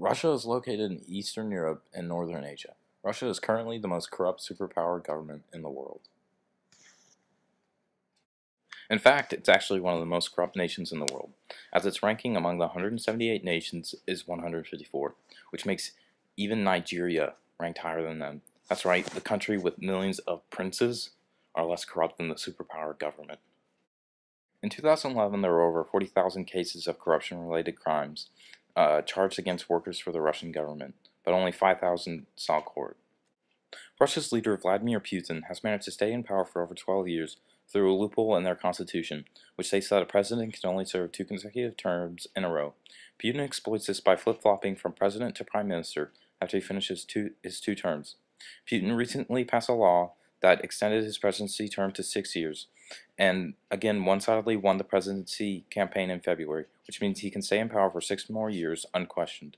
Russia is located in Eastern Europe and Northern Asia. Russia is currently the most corrupt superpower government in the world. In fact, it's actually one of the most corrupt nations in the world, as its ranking among the 178 nations is 154, which makes even Nigeria ranked higher than them. That's right, the country with millions of princes are less corrupt than the superpower government. In 2011, there were over 40,000 cases of corruption-related crimes charged against workers for the Russian government, but only 5,000 saw court. Russia's leader Vladimir Putin has managed to stay in power for over 12 years through a loophole in their constitution, which states that a president can only serve 2 consecutive terms in a row. Putin exploits this by flip-flopping from president to prime minister after he finishes his two terms. Putin recently passed a law that extended his presidency term to 6 years, and again one-sidedly won the presidency campaign in February, which means he can stay in power for 6 more years unquestioned.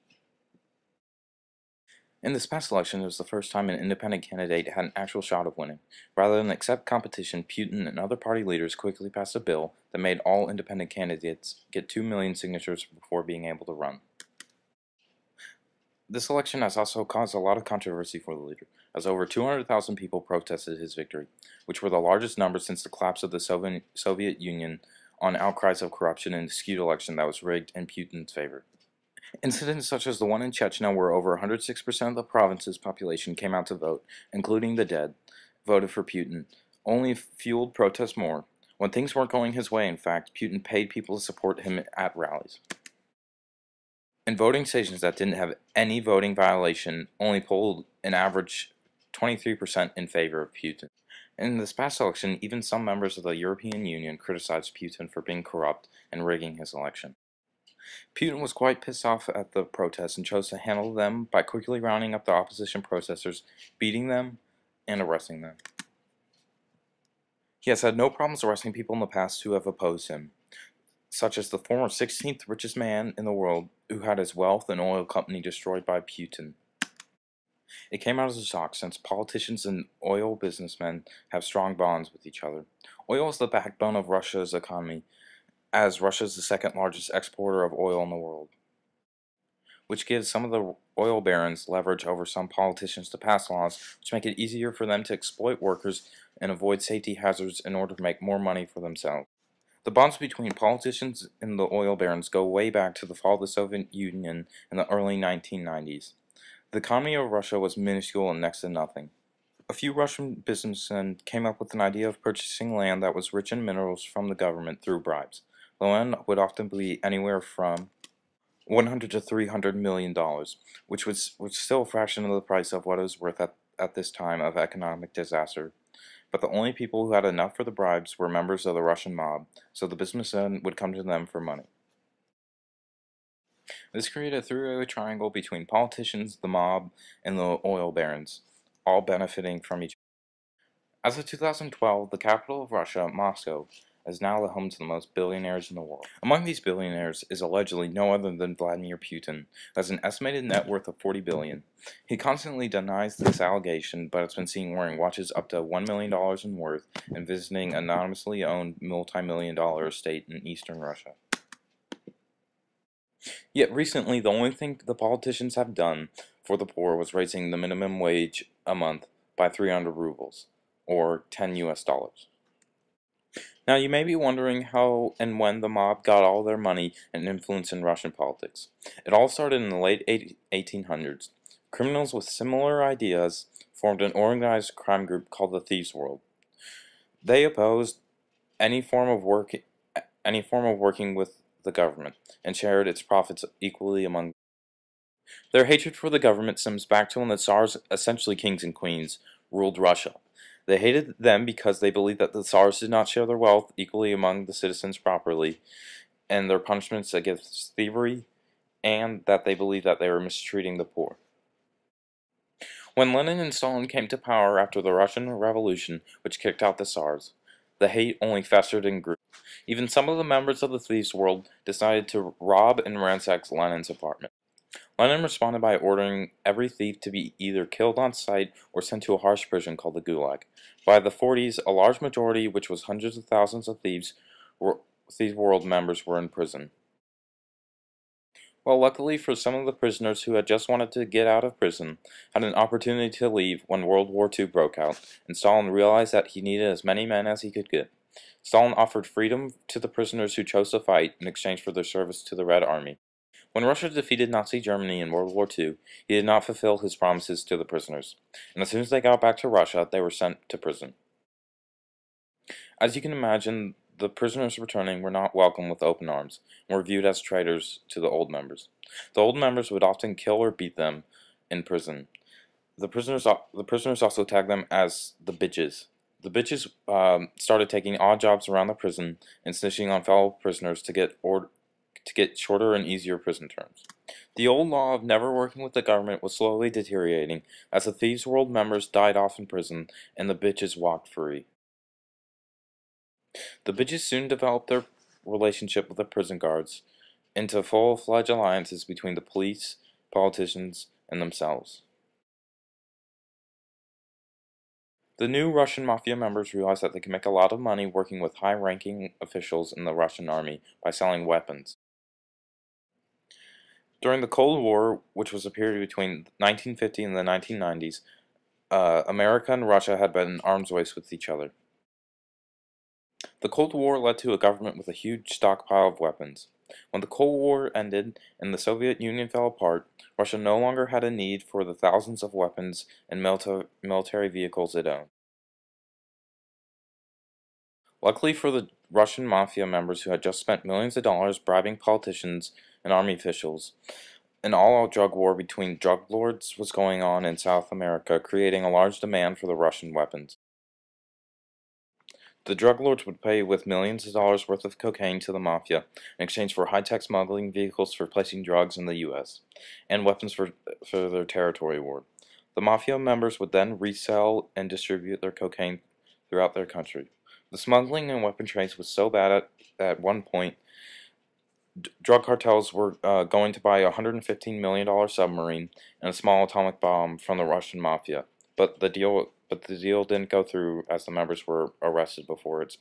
In this past election, it was the first time an independent candidate had an actual shot of winning. Rather than accept competition, Putin and other party leaders quickly passed a bill that made all independent candidates get 2 million signatures before being able to run. This election has also caused a lot of controversy for the leader, as over 200,000 people protested his victory, which were the largest numbers since the collapse of the Soviet Union on outcries of corruption in a skewed election that was rigged in Putin's favor. Incidents such as the one in Chechnya, where over 106% of the province's population came out to vote, including the dead, voted for Putin, only fueled protests more. When things weren't going his way, in fact, Putin paid people to support him at rallies. In voting stations that didn't have any voting violation, only polled an average 23% in favor of Putin. In this past election, even some members of the European Union criticized Putin for being corrupt and rigging his election. Putin was quite pissed off at the protests and chose to handle them by quickly rounding up the opposition protesters, beating them, and arresting them. He has had no problems arresting people in the past who have opposed him, such as the former 16th richest man in the world who had his wealth and oil company destroyed by Putin. It came out as a shock since politicians and oil businessmen have strong bonds with each other. Oil is the backbone of Russia's economy, as Russia is the second largest exporter of oil in the world, which gives some of the oil barons leverage over some politicians to pass laws which make it easier for them to exploit workers and avoid safety hazards in order to make more money for themselves. The bonds between politicians and the oil barons go way back to the fall of the Soviet Union in the early 1990s. The economy of Russia was minuscule and next to nothing. A few Russian businessmen came up with an idea of purchasing land that was rich in minerals from the government through bribes. The land would often be anywhere from $100 to $300 million, which was still a fraction of the price of what it was worth at this time of economic disaster. But the only people who had enough for the bribes were members of the Russian mob, so the businessmen would come to them for money. This created a three-way triangle between politicians, the mob, and the oil barons, all benefiting from each other. As of 2012, the capital of Russia, Moscow, is now the home to the most billionaires in the world. Among these billionaires is allegedly no other than Vladimir Putin, who has an estimated net worth of $40 billion. He constantly denies this allegation, but has been seen wearing watches up to $1 million in worth and visiting anonymously owned multi-million-dollar estate in eastern Russia. Yet recently, the only thing the politicians have done for the poor was raising the minimum wage a month by 300 rubles, or 10 US dollars. Now, you may be wondering how and when the mob got all their money and influence in Russian politics. It all started in the late 1800s. Criminals with similar ideas formed an organized crime group called the Thieves' World. They opposed any form of working with the government and shared its profits equally among them. Their hatred for the government stems back to when the Tsars, essentially kings and queens, ruled Russia. They hated them because they believed that the Tsars did not share their wealth equally among the citizens properly, and their punishments against thievery, and that they believed that they were mistreating the poor. When Lenin and Stalin came to power after the Russian Revolution, which kicked out the Tsars, the hate only festered and grew. Even some of the members of the Thieves' World decided to rob and ransack Lenin's apartment. Lenin responded by ordering every thief to be either killed on sight or sent to a harsh prison called the Gulag. By the 40s, a large majority, which was hundreds of thousands of Thieves' World members, were in prison. Well, luckily for some of the prisoners who had just wanted to get out of prison, had an opportunity to leave when World War II broke out, and Stalin realized that he needed as many men as he could get. Stalin offered freedom to the prisoners who chose to fight in exchange for their service to the Red Army. When Russia defeated Nazi Germany in World War II, he did not fulfill his promises to the prisoners, and as soon as they got back to Russia, they were sent to prison. As you can imagine, the prisoners returning were not welcomed with open arms, and were viewed as traitors to the old members. The old members would often kill or beat them in prison. The prisoners also tagged them as the bitches. The bitches started taking odd jobs around the prison and snitching on fellow prisoners to get shorter and easier prison terms. The old law of never working with the government was slowly deteriorating as the Thieves' World members died off in prison and the bitches walked free. The bitches soon developed their relationship with the prison guards into full-fledged alliances between the police, politicians, and themselves. The new Russian mafia members realized that they could make a lot of money working with high-ranking officials in the Russian army by selling weapons. During the Cold War, which was a period between 1950 and the 1990s, America and Russia had been in arms race with each other. The Cold War led to a government with a huge stockpile of weapons. When the Cold War ended and the Soviet Union fell apart, Russia no longer had a need for the thousands of weapons and military vehicles it owned. Luckily for the Russian mafia members who had just spent millions of dollars bribing politicians and army officials, an all-out drug war between drug lords was going on in South America, creating a large demand for the Russian weapons. The drug lords would pay with millions of dollars worth of cocaine to the mafia in exchange for high-tech smuggling vehicles for placing drugs in the U.S. and weapons for their territory war. The mafia members would then resell and distribute their cocaine throughout their country. The smuggling and weapon trades was so bad at one point, drug cartels were going to buy a $115 million submarine and a small atomic bomb from the Russian mafia, but the deal didn't go through as the members were arrested before its